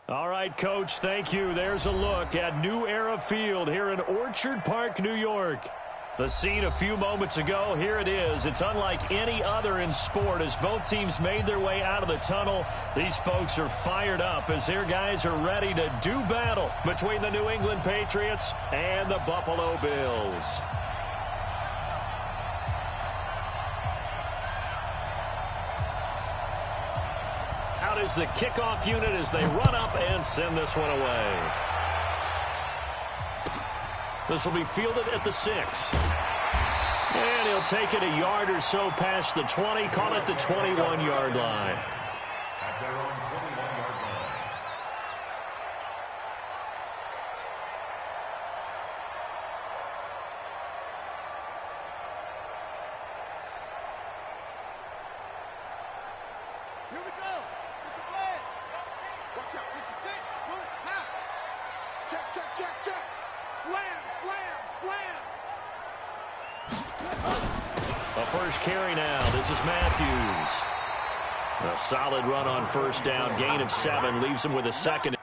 All right, Coach, thank you. There's a look at New Era Field here in Orchard Park, New York. The scene a few moments ago, here it is. It's unlike any other in sport as both teams made their way out of the tunnel. These folks are fired up as their guys are ready to do battle between the New England Patriots and the Buffalo Bills. Out is the kickoff unit as they run up and send this one away. This will be fielded at the 6. And he'll take it a yard or so past the 20, call it the 21-yard line. At their own 21-yard line. Here we go. Get the flag. Watch out. It's a 6. Pull it. Pow. Check, check, check, check. Slam, slam, slam. A first carry now. This is Matthews. A solid run on first down. Gain of 7 leaves him with a second.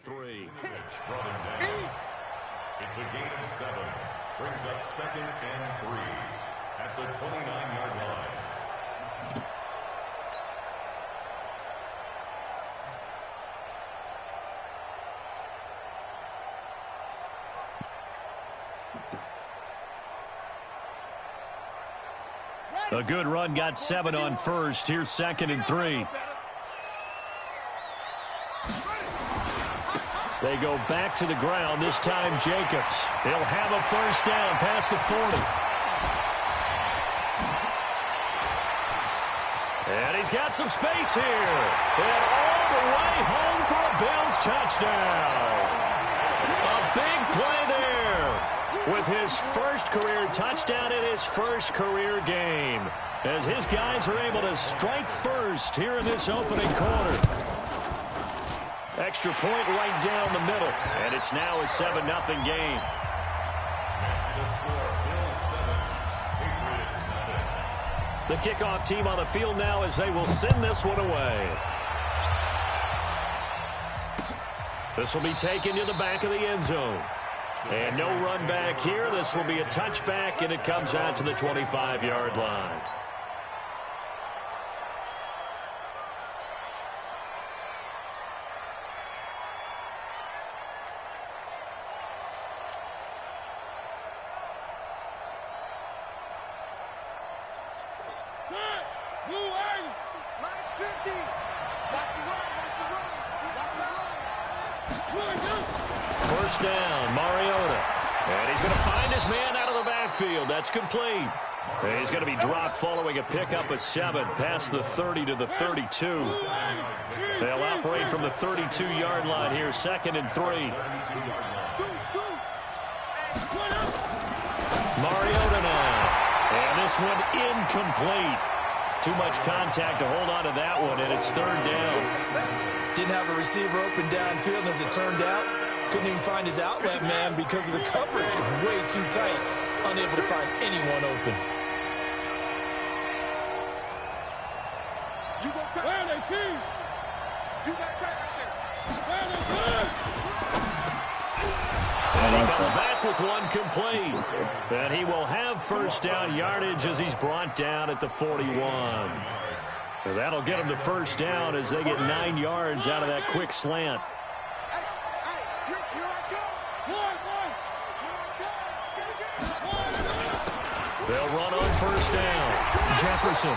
Three. Running down. It's a gain of 7. Brings up 2nd and 3 at the 29-yard line. A good run got 7 on first. Here's 2nd and 3. They go back to the ground, this time Jacobs. He'll have a first down past the 40. And he's got some space here. And all the way home for a Bills touchdown. A big play there with his first career touchdown in his first career game. As his guys are able to strike first here in this opening quarter. Extra point right down the middle. And it's now a 7-0 game. That's the score. Bills 7, Patriots 0. The kickoff team on the field now as they will send this one away. This will be taken to the back of the end zone. And no run back here. This will be a touchback, and it comes out to the 25-yard line. First down, Mariota. And he's going to find his man out of the backfield. That's complete. And he's going to be dropped following a pickup of 7 past the 30 to the 32. They'll operate from the 32-yard line here, 2nd and 3. Mariota now. And this one incomplete. Too much contact to hold on to that one, and it's 3rd down. Didn't have a receiver open downfield, and as it turned out, couldn't even find his outlet man because of the coverage. It's way too tight, unable to find anyone open. You gonna take where they keep? You gotta take where they good? And he comes back with one complete. And he will have first down yardage as he's brought down at the 41. And that'll get him to first down as they get 9 yards out of that quick slant. They'll run on first down. Jefferson.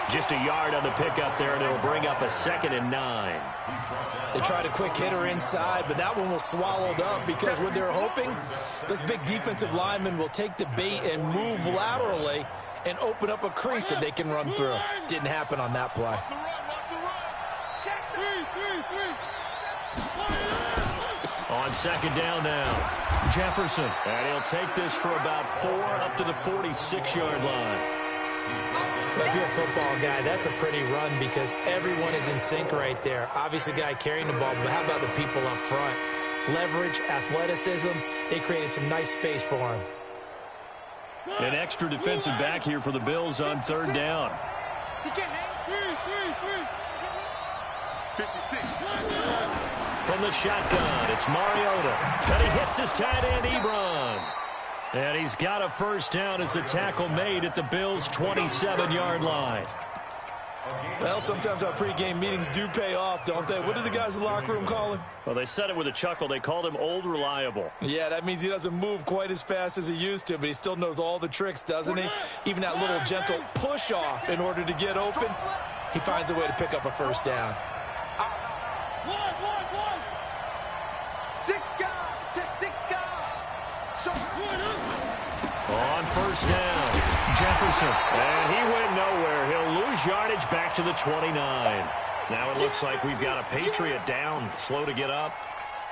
Just a yard on the pickup there, and it'll bring up a 2nd and 9. They tried a quick hitter inside, but that one was swallowed up because what they're hoping, those big defensive linemen will take the bait and move laterally and open up a crease that they can run through. Didn't happen on that play. On second down now, Jefferson. And he'll take this for about 4 up to the 46-yard line. If you're a football guy, that's a pretty run because everyone is in sync right there. Obviously, the guy carrying the ball, but how about the people up front? Leverage, athleticism, they created some nice space for him. An extra defensive back here for the Bills on third down. 56. From the shotgun, it's Mariota. And he hits his tight end, Ebron. And he's got a first down as the tackle made at the Bills' 27-yard line. Well, sometimes our pregame meetings do pay off, don't they? What do the guys in the locker room call him? Well, they said it with a chuckle. They called him Old Reliable. Yeah, that means he doesn't move quite as fast as he used to, but he still knows all the tricks, doesn't he? Even that little gentle push-off in order to get open, he finds a way to pick up a first down. On first down, Jefferson. And he went nowhere. He'll lose yardage back to the 29. Now it looks like we've got a Patriot down, slow to get up.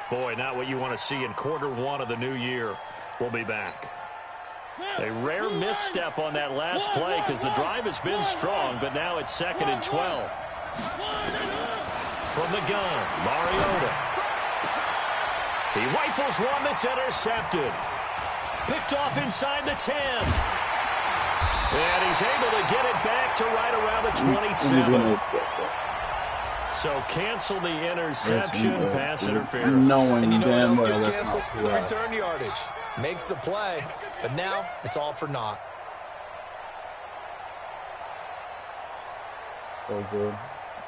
Boy, not what you want to see in quarter one of the new year. We'll be back. A rare misstep on that last play because the drive has been strong, but now it's 2nd and 12. From the gun, Mariota. He rifles one that's intercepted. Picked off inside the 10. And he's able to get it back to right around the 27. So cancel the interception, pass interference. And you know what else gets canceled? The return yardage. Makes the play, but now it's all for naught. So good.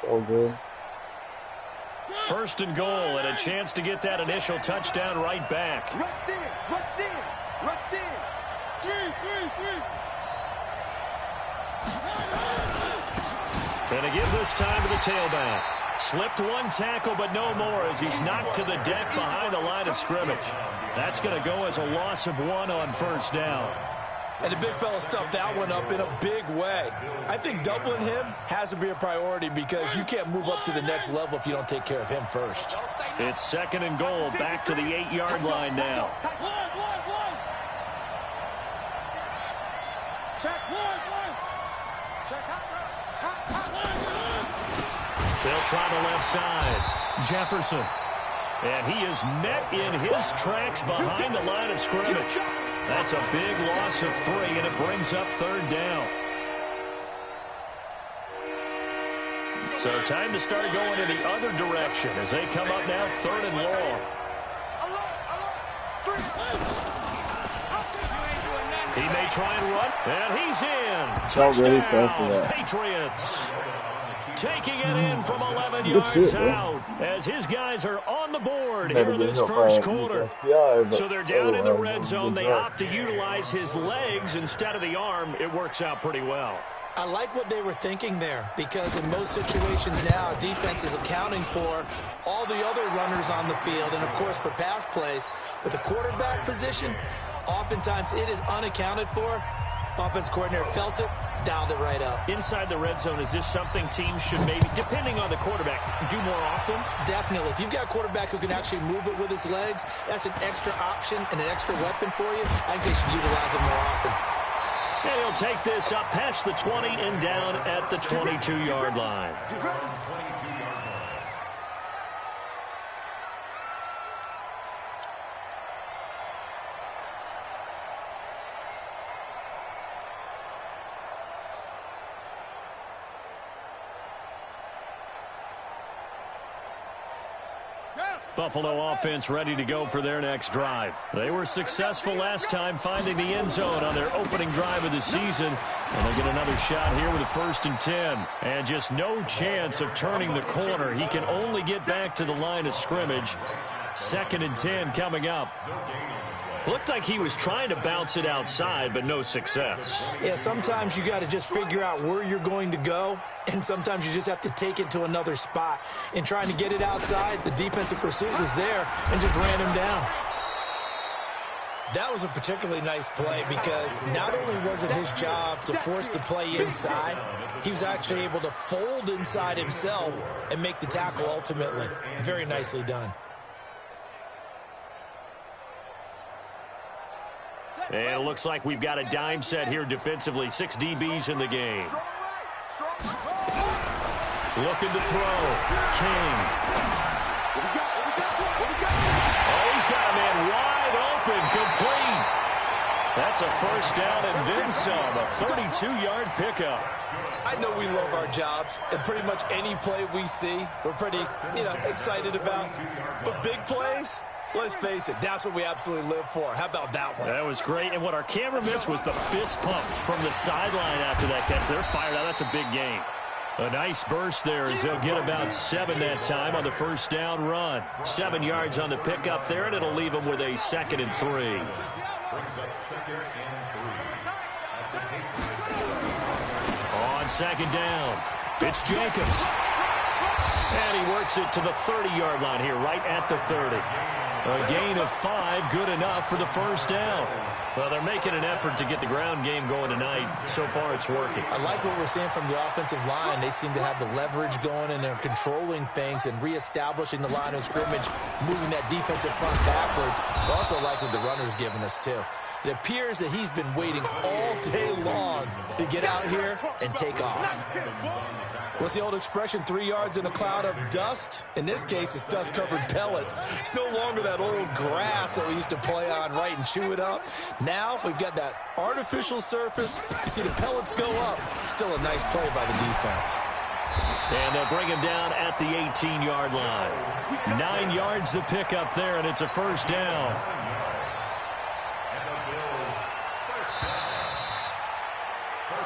So good. First and goal, and a chance to get that initial touchdown right back. Rush in, rush in, rush in. 3. And to give this time to the tailback. Slipped one tackle, but no more as he's knocked to the deck behind the line of scrimmage. That's going to go as a loss of 1 on first down. And the big fella stuffed that one up in a big way. I think doubling him has to be a priority because you can't move up to the next level if you don't take care of him first. It's 2nd and goal, back to the 8-yard line now. They'll try the left side. Jefferson. And he is met in his tracks behind the line of scrimmage. That's a big loss of 3, and it brings up 3rd down. So time to start going in the other direction as they come up now 3rd and long. He may try and run, and he's in. Touchdown, Patriots. Taking it in from 11 yards out as his guys are on the board here in this first quarter. So they're down in the red zone. They opt to utilize his legs instead of the arm. It works out pretty well. I like what they were thinking there because in most situations now, defense is accounting for all the other runners on the field and, of course, for pass plays. But the quarterback position, oftentimes it is unaccounted for. Offense coordinator felt it, dialed it right up. Inside the red zone, is this something teams should maybe, depending on the quarterback, do more often? Definitely. If you've got a quarterback who can actually move it with his legs, that's an extra option and an extra weapon for you. I think they should utilize it more often. And he'll take this up past the 20 and down at the 22-yard line. Buffalo offense ready to go for their next drive. They were successful last time finding the end zone on their opening drive of the season. And they get another shot here with a 1st and 10. And just no chance of turning the corner. He can only get back to the line of scrimmage. 2nd and 10 coming up. Looked like he was trying to bounce it outside, but no success. Yeah, sometimes you got to just figure out where you're going to go, and sometimes you just have to take it to another spot. In trying to get it outside, the defensive pursuit was there and just ran him down. That was a particularly nice play because not only was it his job to force the play inside, he was actually able to fold inside himself and make the tackle ultimately. Very nicely done. And it looks like we've got a dime set here defensively. 6 DBs in the game. Looking to throw. King. Oh, he's got a man wide open. Complete. That's a first down and then some. A 32-yard pickup. I know we love our jobs, and pretty much any play we see, we're pretty, excited about. But big plays, let's face it, that's what we absolutely live for. How about that one? That was great, and what our camera missed was the fist pumps from the sideline after that catch. They're fired out. That's a big gain. A nice burst there as they'll get about 7 that time on the first down run. 7 yards on the pickup there, and it'll leave them with a 2nd and 3. Brings up 2nd and 3 at the Patriots. On 2nd down, it's Jacobs. And he works it to the 30-yard line here, right at the 30. A gain of 5, good enough for the first down. Well, they're making an effort to get the ground game going tonight. So far, it's working. I like what we're seeing from the offensive line. They seem to have the leverage going, and they're controlling things and reestablishing the line of scrimmage, moving that defensive front backwards. I also like what the runner's giving us, too. It appears that he's been waiting all day long to get out here and take off. What's the old expression, 3 yards in a cloud of dust? In this case, it's dust-covered pellets. It's no longer that old grass that we used to play on, right, and chew it up. Now we've got that artificial surface. You see the pellets go up. Still a nice play by the defense. And they'll bring him down at the 18-yard line. 9 yards to pick up there, and it's a first down.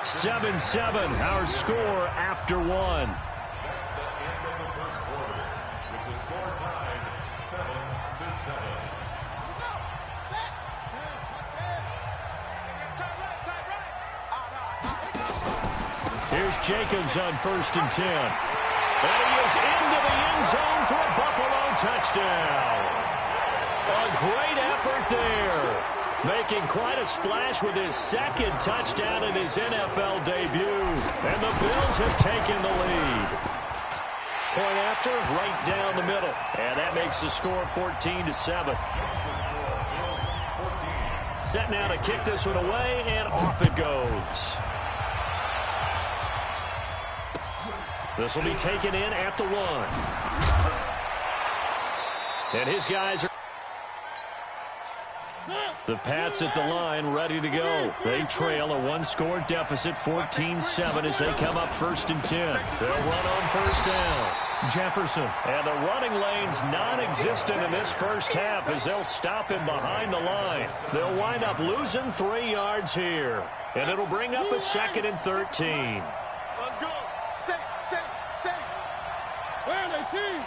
7-7, our score after 1. That's the end of the first quarter, with the score tied 7-7. Here's Jacobs on 1st and 10. And he is into the end zone for a Buffalo touchdown. A great effort there. Making quite a splash with his 2nd touchdown in his NFL debut. And the Bills have taken the lead. Point after, right down the middle. And that makes the score 14-7. Set now to kick this one away, and off it goes. This will be taken in at the 1. And his guys are... The Pats at the line, ready to go. They trail a 1-score deficit, 14-7, as they come up 1st and 10. They'll run on first down. Jefferson. And the running lane's non-existent in this first half as they'll stop him behind the line. They'll wind up losing 3 yards here. And it'll bring up a 2nd and 13. Let's go. Say. Where are they, team?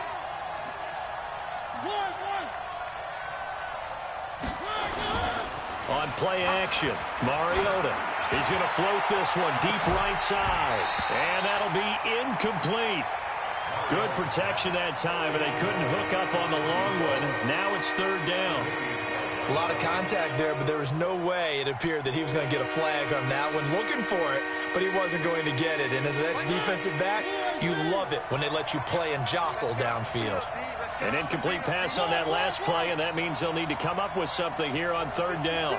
One. On play action, Mariota. He's going to float this one deep right side. And that'll be incomplete. Good protection that time, but they couldn't hook up on the long one. Now it's 3rd down. A lot of contact there, but there was no way it appeared that he was going to get a flag on that one. Looking for it, but he wasn't going to get it. And as an ex-defensive back, you love it when they let you play and jostle downfield. An incomplete pass on that last play, and that means they'll need to come up with something here on 3rd down.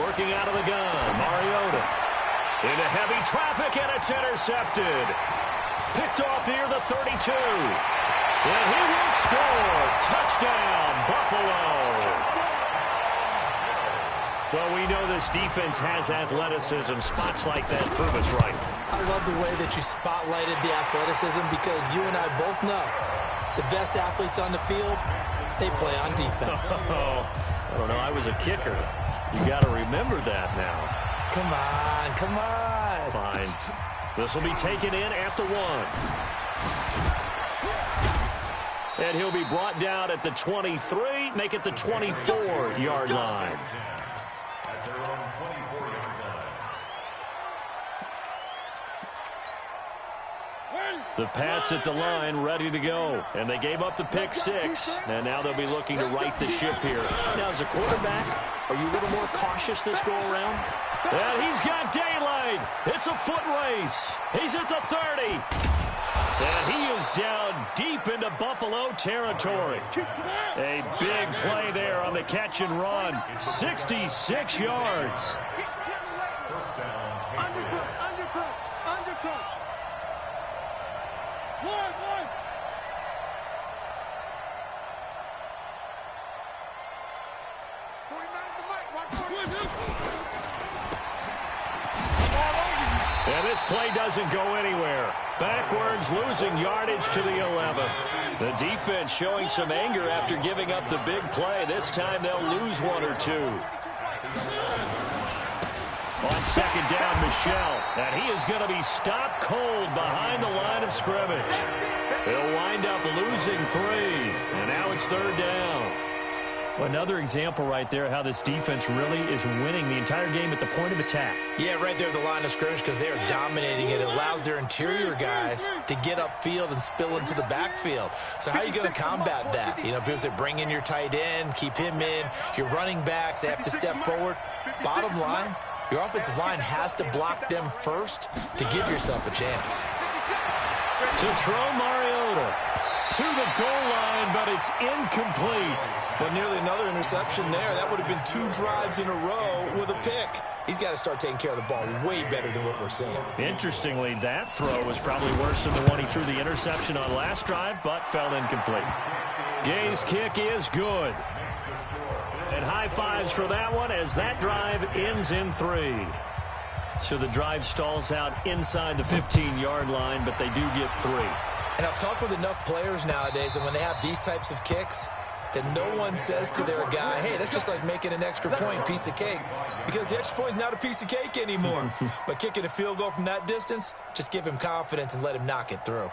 Working out of the gun, Mariota. Into heavy traffic, and it's intercepted. Picked off near the 32. And he will score. Touchdown, Buffalo. Well, we know this defense has athleticism. Spots like that prove us right. I love the way that you spotlighted the athleticism because you and I both know the best athletes on the field, they play on defense. Oh, I don't know. I was a kicker. You got to remember that now. Come on. Fine. This will be taken in at the 1. And he'll be brought down at the 23, make it the 24-yard line. At their own 24-yard line. The Pats at the line, ready to go. And they gave up the pick 6. And now they'll be looking to right the ship here. Now, as a quarterback, are you a little more cautious this go-around? And he's got daylight. It's a foot race. He's at the 30. And he is down deep into Buffalo territory. A big play there on the catch and run. 66 yards. Undercut. One. And this play doesn't go anywhere. Backwards, losing yardage to the 11. The defense showing some anger after giving up the big play. This time they'll lose one or two. On second down, Michel. And he is going to be stopped cold behind the line of scrimmage. They'll wind up losing 3. And now it's third down. Another example right there how this defense really is winning the entire game at the point of attack. Yeah, right there at the line of scrimmage because they are dominating it. It allows their interior guys to get upfield and spill into the backfield. So how are you going to combat that? You know, because they bring in your tight end, keep him in. Your running backs, they have to step forward. Bottom line, your offensive line has to block them first to give yourself a chance. To throw Mariota to the goal line, but it's incomplete. Well, nearly another interception there. That would have been 2 drives in a row with a pick. He's got to start taking care of the ball way better than what we're seeing. Interestingly, that throw was probably worse than the one he threw the interception on last drive, but fell incomplete. Gay's kick is good. And high fives for that one as that drive ends in 3. So the drive stalls out inside the 15-yard line, but they do get 3. And I've talked with enough players nowadays, and when they have these types of kicks, that no one says to their guy, hey, that's just like making an extra point, piece of cake. Because the extra point is not a piece of cake anymore. But kicking a field goal from that distance, just give him confidence and let him knock it through.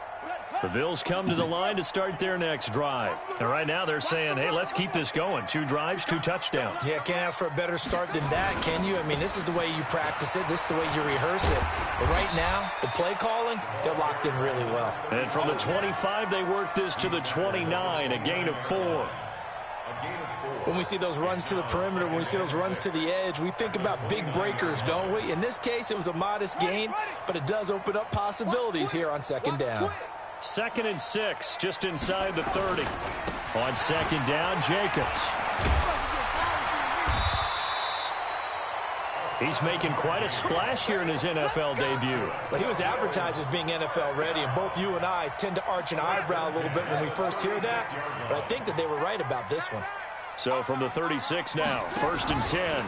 The Bills come to the line to start their next drive. And right now they're saying, hey, let's keep this going. 2 drives, 2 touchdowns. Yeah, can't ask for a better start than that, can you? I mean, this is the way you practice it. This is the way you rehearse it. But right now, the play calling, they're locked in really well. And from the 25, they work this to the 29, a gain of 4. When we see those runs to the perimeter, when we see those runs to the edge, we think about big breakers, don't we? In this case, it was a modest gain, but it does open up possibilities here on second down. 2nd and 6, just inside the 30. On second down, Jacobs. He's making quite a splash here in his NFL debut. Well, he was advertised as being NFL ready, and both you and I tend to arch an eyebrow a little bit when we first hear that, but I think that they were right about this one. So from the 36 now, 1st and 10.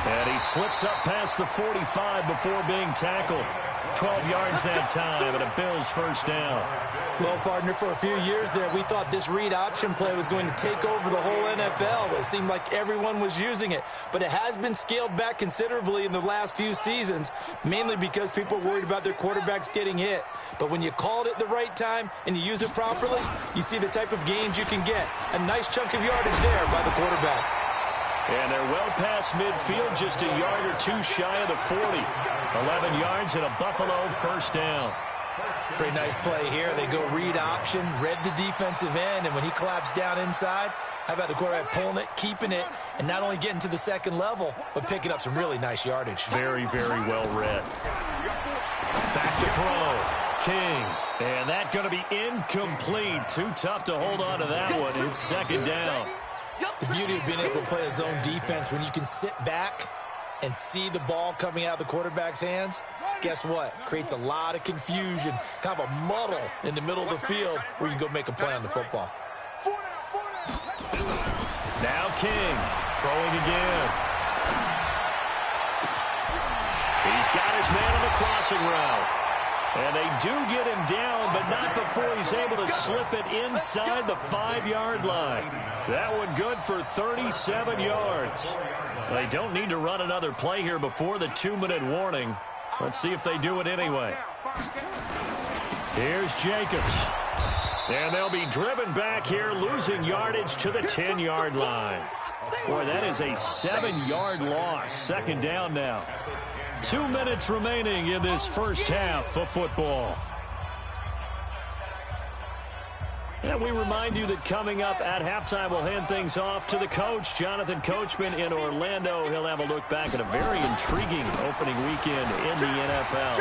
And he slips up past the 45 before being tackled. 12 yards that time, and a Bills first down. Well, partner, for a few years there, we thought this read option play was going to take over the whole NFL. It seemed like everyone was using it, but it has been scaled back considerably in the last few seasons, mainly because people are worried about their quarterbacks getting hit. But when you call it at the right time and you use it properly, you see the type of gains you can get. A nice chunk of yardage there by the quarterback. And they're well past midfield, just a yard or 2 shy of the 40. 11 yards and a Buffalo first down. Pretty nice play here. They go read option, read the defensive end, and when he collapsed down inside, how about the quarterback pulling it, keeping it, and not only getting to the second level, but picking up some really nice yardage. Very, very well read. Back to throw. King. And that's going to be incomplete. Too tough to hold on to that one. It's second down. The beauty of being able to play a zone defense when you can sit back and see the ball coming out of the quarterback's hands, guess what? Creates a lot of confusion, kind of a muddle in the middle of the field where you can go make a play on the football. Now King throwing again. He's got his man on the crossing route. And they do get him down, but not before he's able to slip it inside the 5-yard line. That one good for 37 yards. They don't need to run another play here before the 2-minute warning. Let's see if they do it anyway. Here's Jacobs. And they'll be driven back here, losing yardage to the 10-yard line. Boy, that is a 7-yard loss. Second down now. 2 minutes remaining in this first half of football. And we remind you that coming up at halftime, we'll hand things off to the coach, Jonathan Coachman in Orlando. He'll have a look back at a very intriguing opening weekend in the NFL.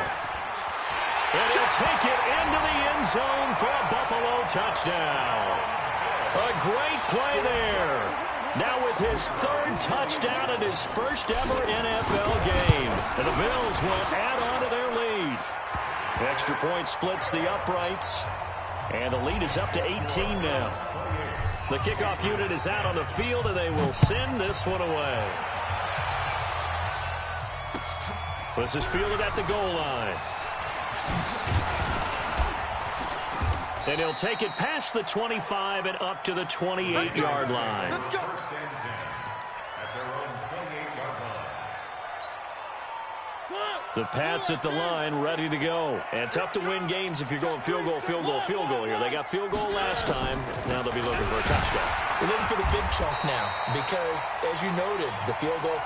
And he'll take it into the end zone for a Buffalo touchdown. A great play there. Now with his third touchdown in his first ever NFL game. And the Bills will add on to their lead. Extra point splits the uprights. And the lead is up to 18 now. The kickoff unit is out on the field, and they will send this one away. This is fielded at the goal line. And he'll take it past the 25 and up to the 28-yard line. First and 10 at their own 28-yard line. The Pats at the line, ready to go. And tough to win games if you're going field goal, field goal, field goal here. They got field goal last time. Now they'll be looking for a touchdown. They're looking for the big chunk now because, as you noted, the field goal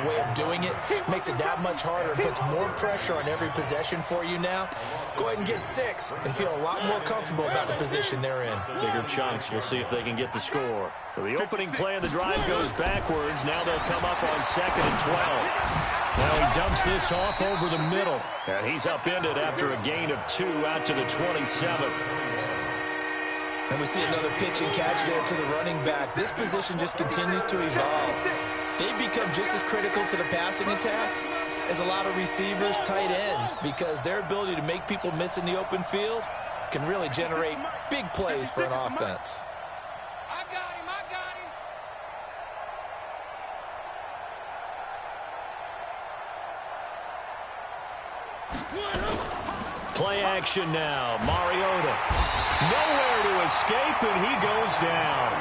way of doing it makes it that much harder and puts more pressure on every possession for you now. Go ahead and get 6 and feel a lot more comfortable about the position they're in. Bigger chunks. We'll see if they can get the score. So the opening play of the drive goes backwards. Now they'll come up on 2nd and 12. Now he dumps this off over the middle. And he's upended after a gain of 2 out to the 27. And we see another pitch and catch there to the running back. This position just continues to evolve. They become just as critical to the passing attack as a lot of receivers, tight ends, because their ability to make people miss in the open field can really generate big plays for an offense. I got him. Play action now. Mariota. Nowhere to escape, and he goes down.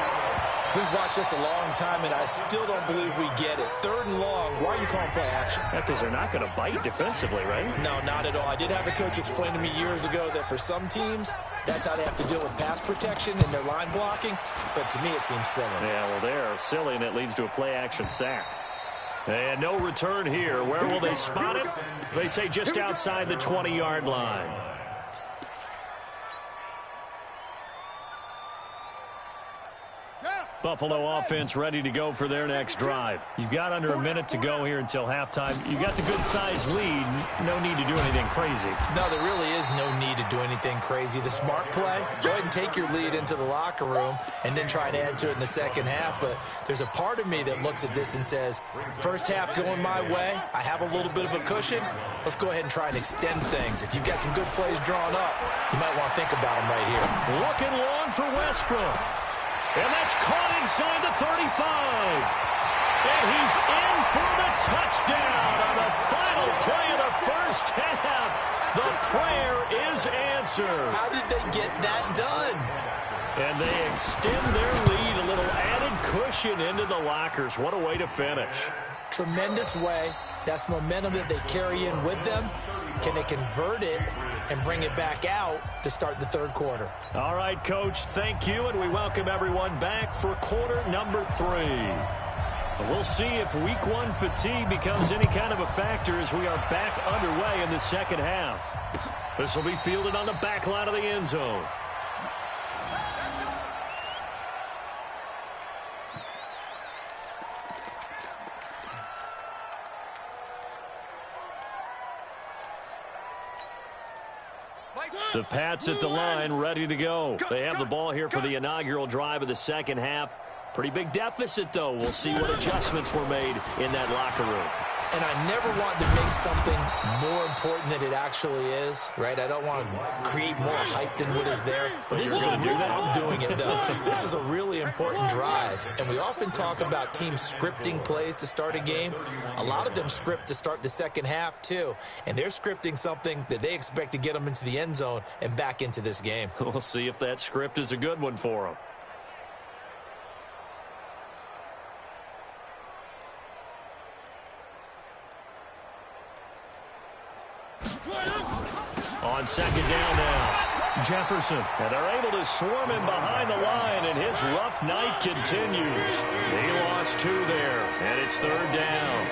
We've watched this a long time, and I still don't believe we get it. 3rd and long. Why are you calling play action? Because they're not going to bite defensively, right? No, not at all. I did have a coach explain to me years ago that for some teams, that's how they have to deal with pass protection and their line blocking. But to me, it seems silly. Yeah, well, they're silly, and it leads to a play action sack. And no return here. Where will they spot it? They say just outside the 20-yard line. Buffalo offense ready to go for their next drive. You've got under a minute to go here until halftime. You got the good-sized lead. No need to do anything crazy. No, there really is no need to do anything crazy. The smart play, go ahead and take your lead into the locker room and then try to add to it in the second half. But there's a part of me that looks at this and says, first half going my way, I have a little bit of a cushion. Let's go ahead and try and extend things. If you've got some good plays drawn up, you might want to think about them right here. Looking long for Westbrook. And that's caught inside the 35. And he's in for the touchdown on the final play of the first half. The prayer is answered. How did they get that done? And they extend their lead, a little added cushion into the lockers. What a way to finish. Tremendous way. That's momentum that they carry in with them. Can they convert it and bring it back out to start the 3rd quarter? All right, Coach, thank you, and we welcome everyone back for quarter number 3. We'll see if week 1 fatigue becomes any kind of a factor as we are back underway in the second half. This will be fielded on the back line of the end zone. The Pats at the line, ready to go. They have the ball here for the inaugural drive of the second half. Pretty big deficit, though. We'll see what adjustments were made in that locker room. And I never want to make something more important than it actually is, right? I don't want to create more hype than what is there. But this is I'm doing it, though. This is a really important drive. And we often talk about teams scripting plays to start a game. A lot of them script to start the second half, too. And they're scripting something that they expect to get them into the end zone and back into this game. We'll see if that script is a good one for them. On second down now, Jefferson. And they're able to swarm him behind the line, and his rough night continues. He lost 2 there, and it's 3rd down.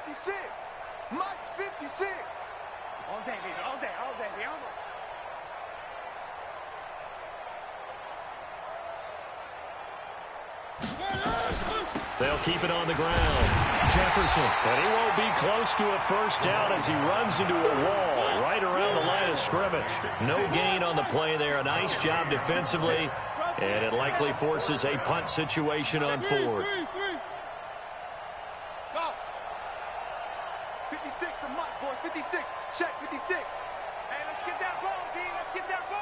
56. Max 56. All day, baby. All day, baby. They'll keep it on the ground. Jefferson. And he won't be close to a first down as he runs into a wall right around the line of scrimmage. No gain on the play there. A nice job defensively. And it likely forces a punt situation on fourth. Go. 56 to Mike, boys. 56. Check 56. Hey, let's get that ball, D. Let's get that ball.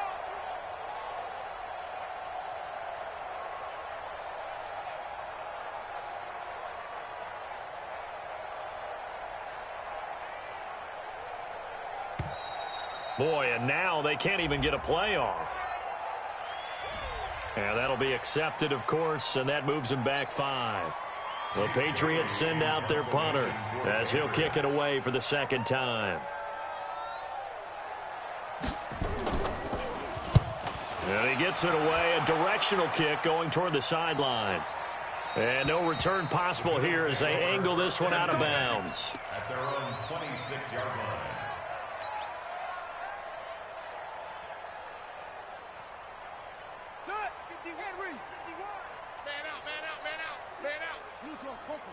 Boy, and now they can't even get a playoff. And that'll be accepted, of course, and that moves him back 5. The Patriots send out their punter as he'll kick it away for the second time. And he gets it away, a directional kick going toward the sideline. And no return possible here as they angle this one out of bounds. At their own 26-yard line. Set. 50 Henry. 51. Man out, man out, man out, man out. Neutral, Coco.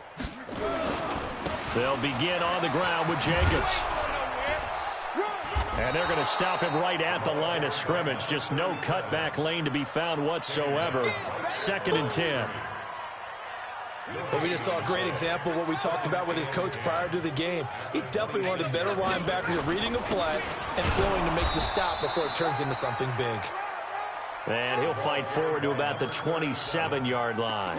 They'll begin on the ground with Jacobs. And they're going to stop him right at the line of scrimmage. Just no cutback lane to be found whatsoever. 2nd and 10. But we just saw a great example of what we talked about with his coach prior to the game. He's definitely one of the better linebackers at reading a play and flowing to make the stop before it turns into something big. And he'll fight forward to about the 27-yard line.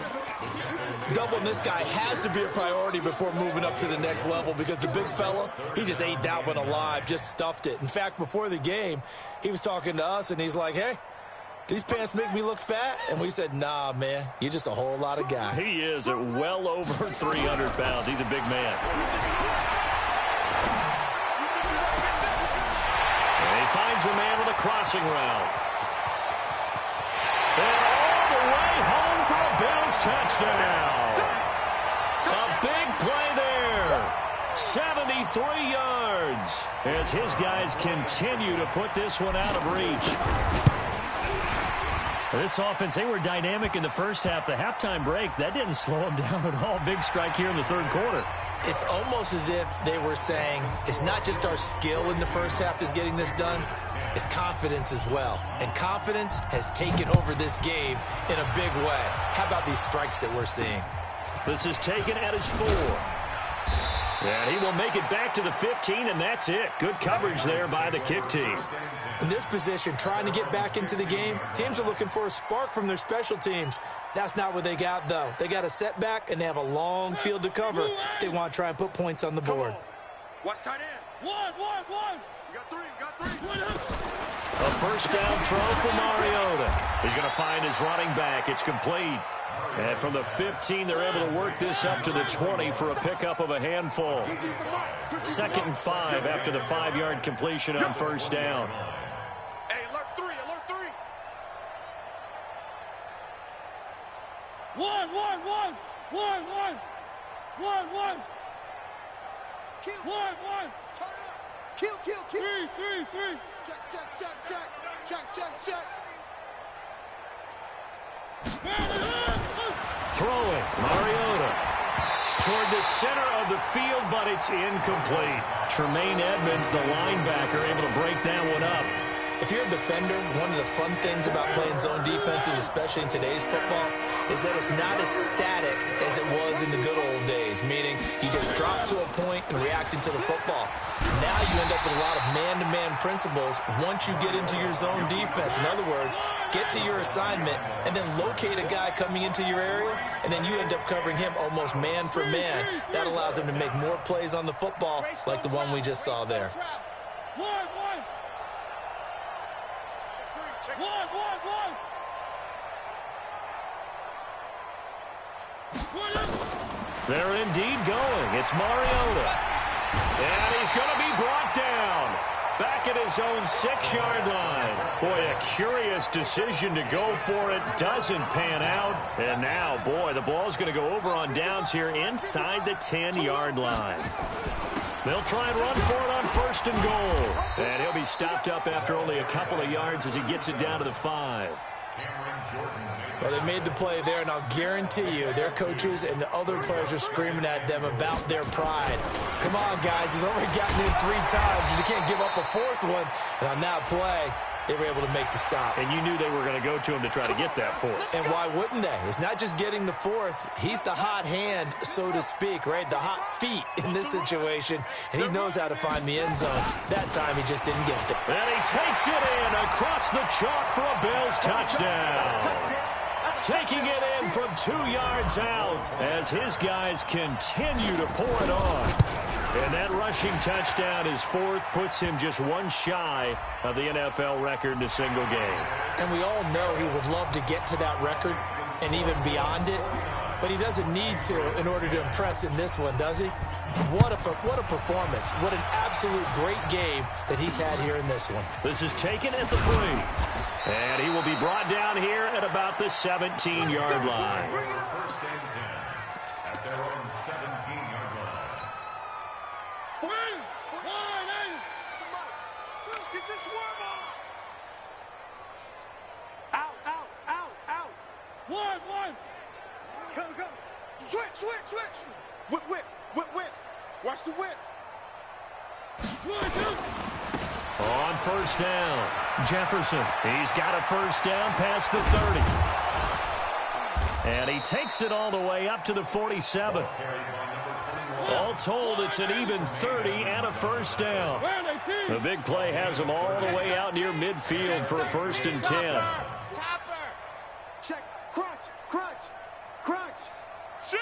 Doubling this guy has to be a priority before moving up to the next level because the big fella, he just ate that one alive, just stuffed it. In fact, before the game, he was talking to us, and he's like, hey, these pants make me look fat? And we said, nah, man, you're just a whole lot of guy. He is at well over 300 pounds. He's a big man. And he finds a man with a crossing route. And all the way home for a Bills touchdown. A big play there. 73 yards as his guys continue to put this one out of reach. This offense, they were dynamic in the first half. The halftime break, that didn't slow them down at all. Big strike here in the third quarter. It's almost as if they were saying, it's not just our skill in the first half that's getting this done, it's confidence as well. And confidence has taken over this game in a big way. How about these strikes that we're seeing? This is taken at his 4. And he will make it back to the 15, and that's it. Good coverage there by the kick team. In this position, trying to get back into the game, teams are looking for a spark from their special teams. That's not what they got, though. They got a setback, and they have a long field to cover if they want to try and put points on the board. Watch tight end. One. You got three. A first down throw for Mariota. He's going to find his running back. It's complete. And from the 15, they're able to work this up to the 20 for a pickup of a handful. 2nd and 5 after the 5-yard completion on first down. Hey, alert 3. One. Kill. One. Turn it up. Kill. Three. Check. Throwing, Mariota toward the center of the field, but it's incomplete. Tremaine Edmonds, the linebacker, able to break that one up. If you're a defender, one of the fun things about playing zone defenses, especially in today's football, is that it's not as static as it was in the good old days, meaning you just drop to a point and react into the football. Now you end up with a lot of man-to-man principles once you get into your zone defense. In other words, get to your assignment and then locate a guy coming into your area, and then you end up covering him almost man for man. That allows him to make more plays on the football like the one we just saw there. They're indeed going. It's Mariota. And he's going to be brought down. back at his own 6-yard line. Boy, a curious decision to go for it. Doesn't pan out. And now, boy, the ball's going to go over on downs here inside the 10-yard line. They'll try and run for it on 1st and goal. And he'll be stopped up after only a couple of yards as he gets it down to the 5. Well, they made the play there, and I'll guarantee you their coaches and the other players are screaming at them about their pride. Come on, guys. He's already gotten in 3 times, and you can't give up a 4th one. And on that play, they were able to make the stop. And you knew they were going to go to him to try to get that 4th. And why wouldn't they? It's not just getting the 4th. He's the hot hand, so to speak, right? The hot feet in this situation. And he knows how to find the end zone. That time, he just didn't get there. And he takes it in across the chalk for a Bills touchdown. Taking it in from 2 yards out as his guys continue to pour it on. And that rushing touchdown, his 4th, puts him just 1 shy of the NFL record in a single game. And we all know he would love to get to that record and even beyond it, but he doesn't need to in order to impress in this one, does he? What a performance. What an absolute great game that he's had here in this one. This is taken at the 3. And he will be brought down here at about the 17-yard line. At their own 17-yard line. Get your swerve on. Out. One. Come. Switch. Whip. Watch the whip. On 1st down, Jefferson. He's got a 1st down past the 30. And he takes it all the way up to the 47. All told, it's an even 30 and a 1st down. The big play has him all the way out near midfield for a 1st and 10. Topper. Check. Crunch. Ship.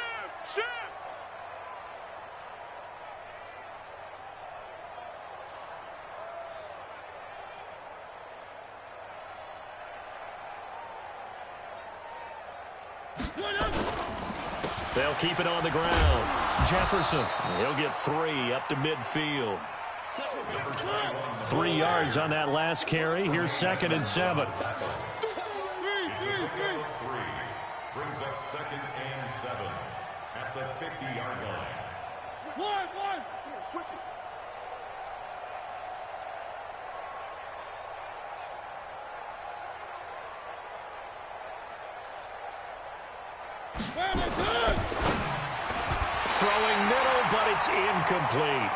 They'll keep it on the ground. Jefferson, he'll get 3 up to midfield. 3 yards on that last carry. Here's 2nd and 7. Brings up 2nd and 7 at the 50-yard line. One. Switch it. Throwing middle, but it's incomplete.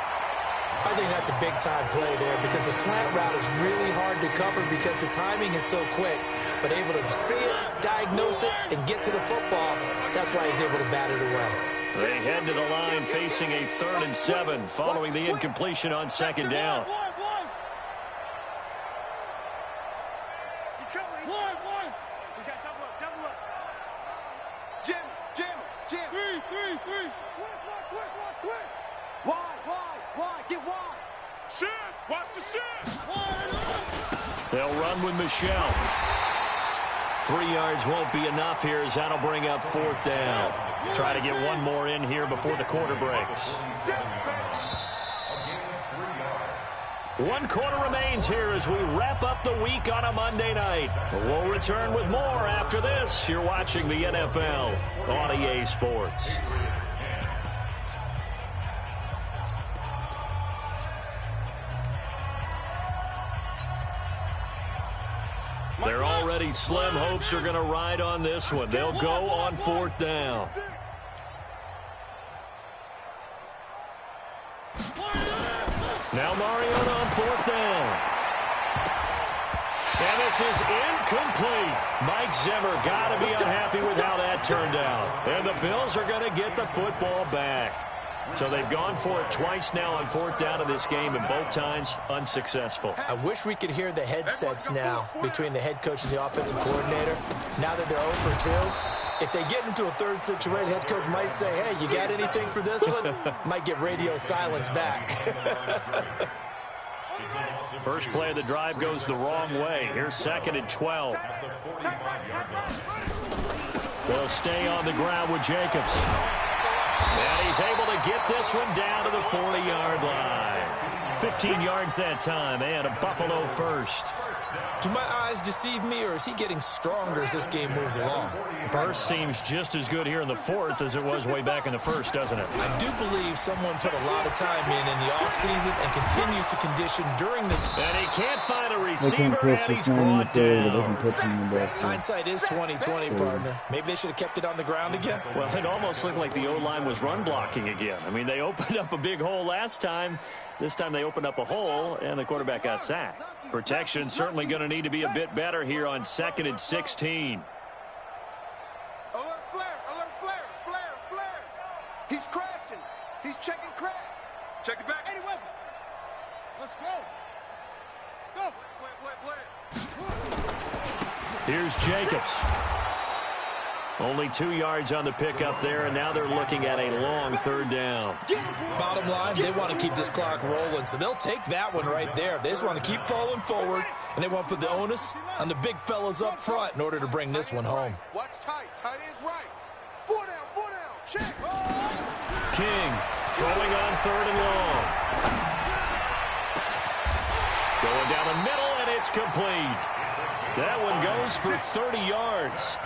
I think that's a big-time play there because the slant route is really hard to cover because the timing is so quick. But able to see it, diagnose it, and get to the football, that's why he's able to bat it away. They head to the line facing a 3rd and 7 following the incompletion on 2nd down. He's coming. One. We got double up. Jam. Three. Switch. Wide. Get wide. Shit. Watch the shit. They'll run with Michelle. 3 yards won't be enough here as that'll bring up 4th down. Try to get one more in here before the quarter breaks. 1 quarter remains here as we wrap up the week on a Monday night. We'll return with more after this. You're watching the NFL on EA Sports. They're already slim hopes are going to ride on this one. They'll go on 4th down. Now Mariota on 4th down. And this is incomplete. Mike Zimmer got to be unhappy with how that turned out. And the Bills are going to get the football back. So they've gone for it twice now on 4th down of this game, and both times unsuccessful. I wish we could hear the headsets now between the head coach and the offensive coordinator. Now that they're 0 for 2, if they get into a 3rd situation, head coach might say, hey, you got anything for this one? Might get radio silence back. First play of the drive goes the wrong way. Here's 2nd and 12. They'll stay on the ground with Jacobs. And he's able to get this one down to the 40-yard line. 15 yards that time, and a Buffalo first. Do my eyes deceive me, or is he getting stronger as this game moves along? Burst seems just as good here in the fourth as it was way back in the first, doesn't it? I do believe someone put a lot of time in the offseason and continues to condition during this. And he can't find a receiver, and he's brought down. Hindsight is 20/20, partner. Maybe they should have kept it on the ground again. Well, it almost looked like the O-line was run blocking again. I mean, they opened up a big hole last time. This time they opened up a hole, and the quarterback got sacked. Protection certainly going to need to be a bit better here on 2nd and 16. Alert flare, flare. He's crashing. He's checking crash. Check it back. Any weapon. Let's go. Go. Play. Here's Jacobs. Only 2 yards on the pickup there, and now they're looking at a long 3rd down. Bottom line, they want to keep this clock rolling, so they'll take that one right there. They just want to keep falling forward, and they want to put the onus on the big fellas up front in order to bring this one home. Watch tight. Tight ends right. 4 down. Check. King throwing on 3rd and long. Going down the middle, and it's complete. That one goes for 30 yards.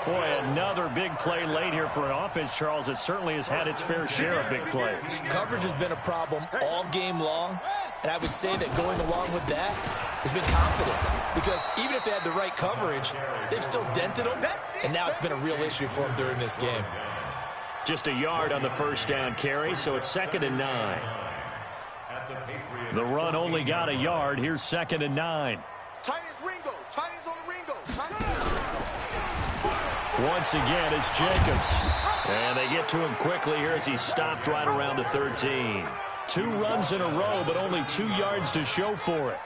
Boy, another big play late here for an offense, Charles. It certainly has had its fair share of big plays. Coverage has been a problem all game long, and I would say that going along with that has been confidence. Because even if they had the right coverage, they've still dented them, and now it's been a real issue for them during this game. Just a yard on the 1st down carry, so it's 2nd and 9. The run only got a yard. Here's 2nd and 9. Tight ends Ringo. Tight ends on the Ringo. Once again, it's Jacobs. And they get to him quickly here as he stopped right around the 13. 2 runs in a row, but only 2 yards to show for it.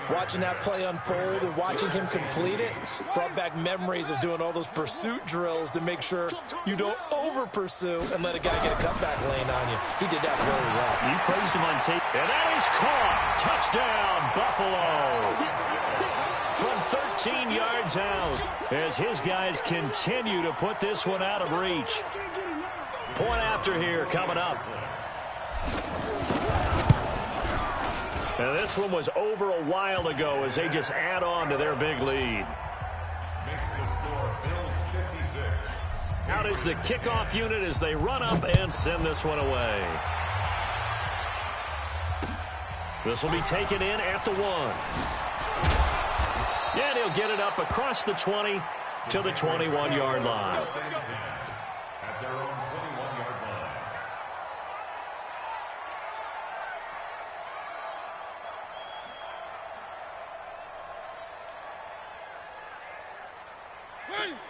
Watching that play unfold and watching him complete it brought back memories of doing all those pursuit drills to make sure you don't over-pursue and let a guy get a cutback lane on you. He did that very well. You praised him on tape. And that is caught. Touchdown, Buffalo. From 13 yards out as his guys continue to put this one out of reach. Point after here coming up. And this one was over a while ago as they just add on to their big lead. Makes the score Bills 56. Out is the kickoff unit as they run up and send this one away. This will be taken in at the 1. And he'll get it up across the 20 to the 21-yard line. At their own 21-yard line.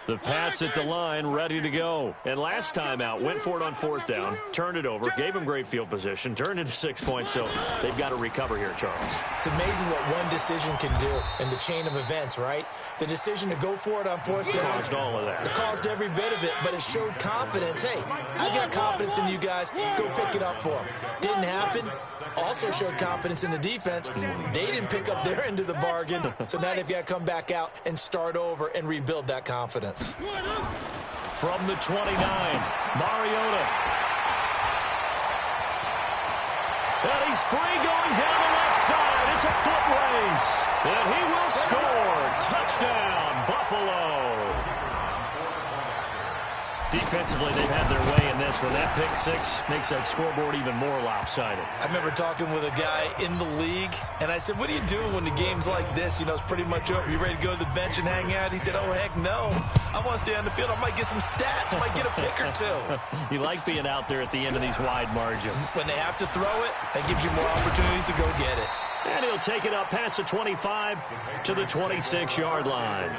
The Pats at the line, ready to go. And last time out, went for it on 4th down, turned it over, gave him great field position, turned it to 6 points, so they've got to recover here, Charles. It's amazing what one decision can do in the chain of events, right? The decision to go for it on 4th down. Caused all of that. It caused every bit of it, but it showed confidence. Hey, I've got confidence in you guys. Go pick it up for them. Didn't happen. Also showed confidence in the defense. They didn't pick up their end of the bargain, so now they've got to come back out and start over and rebuild that confidence. From the 29, Mariota. And he's free going down the left side. It's a foot race. And he will score. Touchdown, Buffalo. Defensively, they've had their way in this one. That pick 6 makes that scoreboard even more lopsided. I remember talking with a guy in the league, and I said, what are you doing when the game's like this? You know, it's pretty much over. You ready to go to the bench and hang out? He said, oh, heck no. I want to stay on the field. I might get some stats. I might get a pick or 2. You like being out there at the end of these wide margins. When they have to throw it, that gives you more opportunities to go get it. And he'll take it up past the 25 to the 26-yard line.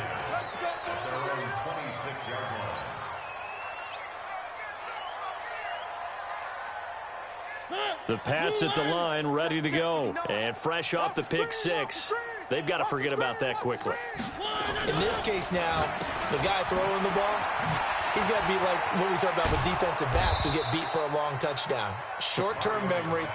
The Pats at the line, ready to go. And fresh off the pick 6, they've got to forget about that quickly. In this case now, the guy throwing the ball, he's got to be like what we talked about with defensive backs who get beat for a long touchdown. Short-term memory,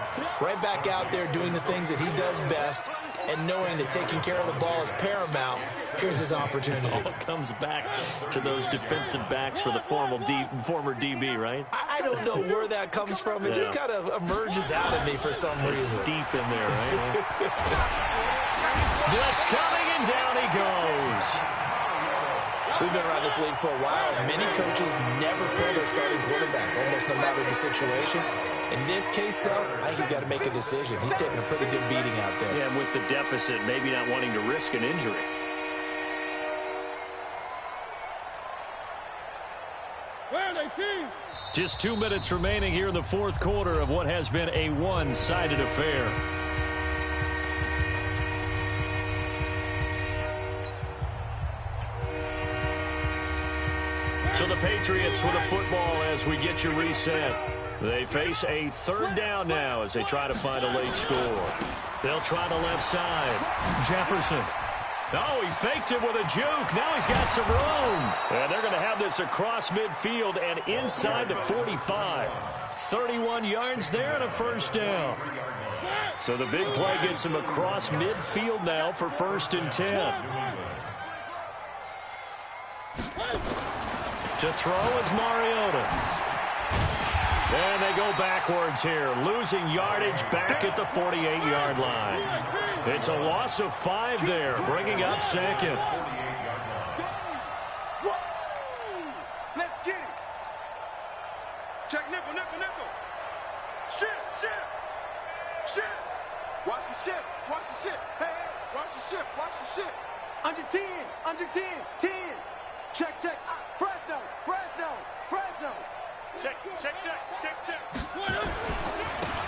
right back out there doing the things that he does best, and knowing that taking care of the ball is paramount, here's his opportunity. It all comes back to those defensive backs for the former DB, right? I don't know where that comes from. It just kind of emerges out of me for some reason. It's deep in there, right? Blitz coming, and down he goes. We've been around this league for a while, and many coaches never pull their starting quarterback, almost no matter the situation. In this case, though, I think he's got to make a decision. He's taking a pretty good beating out there. Yeah, with the deficit, maybe not wanting to risk an injury. Just 2 minutes remaining here in the fourth quarter of what has been a one-sided affair. So the Patriots with a football as we get you reset. They face a third down now as they try to find a late score. They'll try the left side. Jefferson. Oh, he faked it with a juke. Now he's got some room. And they're going to have this across midfield and inside the 45. 31 yards there and a first down. So the big play gets him across midfield now for 1st and 10. To throw is Mariota. And they go backwards here, losing yardage back at the 48-yard line. It's a loss of 5 there, bringing up second. Let's get it. Check nickel, nickel, nickel. Shift. Watch the shift. Hey, watch the shift. Under 10, 10. Check. Fresno. Check.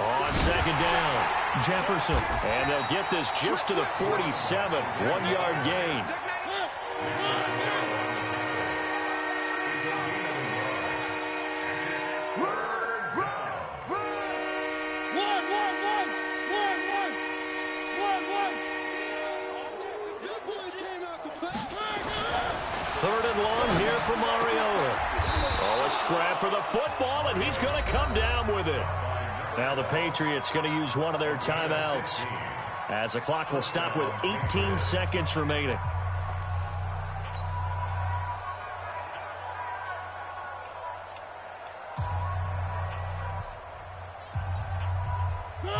On second down, Jefferson. And they'll get this just to the 47. 1-yard gain. Third and long here for Mariota. Oh, a scrap for the football, and he's going to come down with it. Now the Patriots going to use one of their timeouts as the clock will stop with 18 seconds remaining.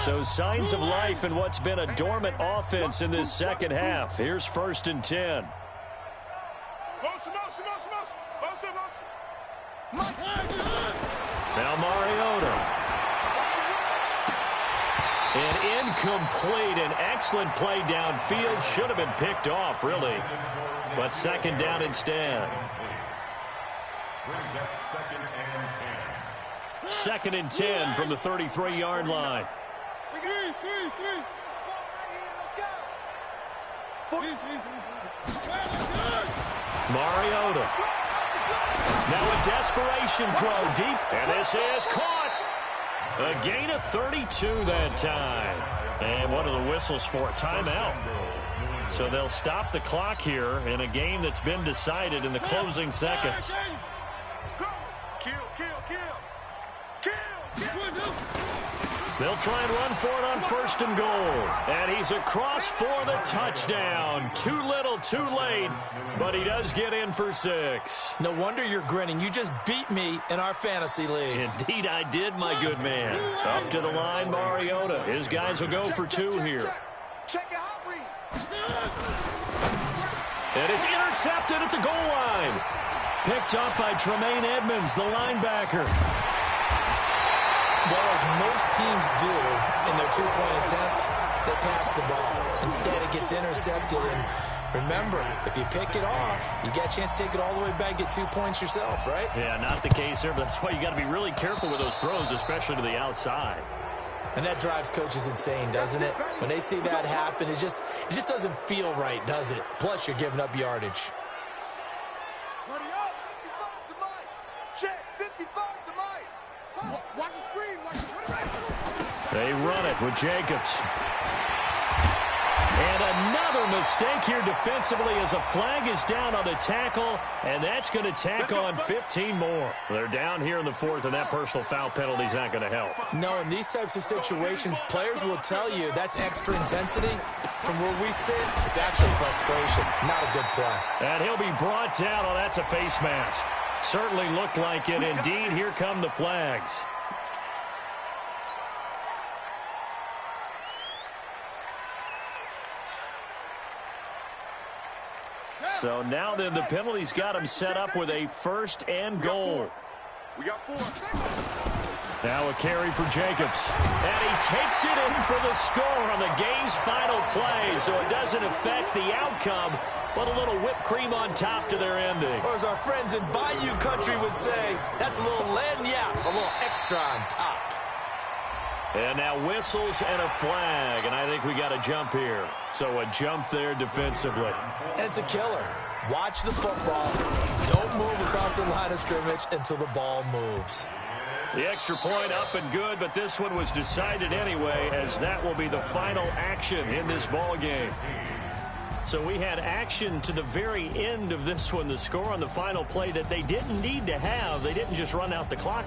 So signs of life in what's been a dormant offense in this second half. Here's 1st and 10. Now Mariota. An incomplete and excellent play downfield. Should have been picked off, really. But second down instead. Brings up 2nd and 10. 2nd and 10 from the 33-yard line. Mariota. Now a desperation throw deep, and this is caught. A gain of 32 that time. And what are the whistles for? Timeout. So they'll stop the clock here in a game that's been decided in the closing seconds. They'll try and run for it on 1st and goal. And he's across for the touchdown. Too little, too late, but he does get in for 6. No wonder you're grinning. You just beat me in our fantasy league. Indeed I did, my good man. Up to the line, Mariota. His guys will go for 2 here. Check your hot read. And it's intercepted at the goal line. Picked up by Tremaine Edmonds, the linebacker. Well, as most teams do in their 2-point attempt, they pass the ball. Instead, it gets intercepted. And remember, if you pick it off, you get a chance to take it all the way back, get 2 points yourself, right? Yeah, not the case there, but that's why you got to be really careful with those throws, especially to the outside. And that drives coaches insane, doesn't it? When they see that happen, it just doesn't feel right, does it? Plus, you're giving up yardage. Buddy up. 55 to Mike. Check. 55 to Mike. Watch the screen. Watch the screen. They run it with Jacobs. And another mistake here defensively as a flag is down on the tackle, and that's going to tack on 15 more. They're down here in the fourth, and that personal foul penalty is not going to help. No, in these types of situations, players will tell you that's extra intensity. From where we sit, it's actually frustration. Not a good play. And he'll be brought down. Oh, that's a face mask. Certainly looked like it. Indeed, here come the flags. So now then the penalty's got him set up with a first and goal. We got 4. Now a carry for Jacobs. And he takes it in for the score on the game's final play. So it doesn't affect the outcome, but a little whipped cream on top to their ending. Or as our friends in Bayou Country would say, that's a little lagniappe, a little extra on top. And now whistles and a flag, and I think we got a jump here. So a jump there defensively. And it's a killer. Watch the football. Don't move across the line of scrimmage until the ball moves. The extra point up and good, but this one was decided anyway, as that will be the final action in this ball game. So we had action to the very end of this one, the score on the final play that they didn't need to have. They didn't just run out the clock, though.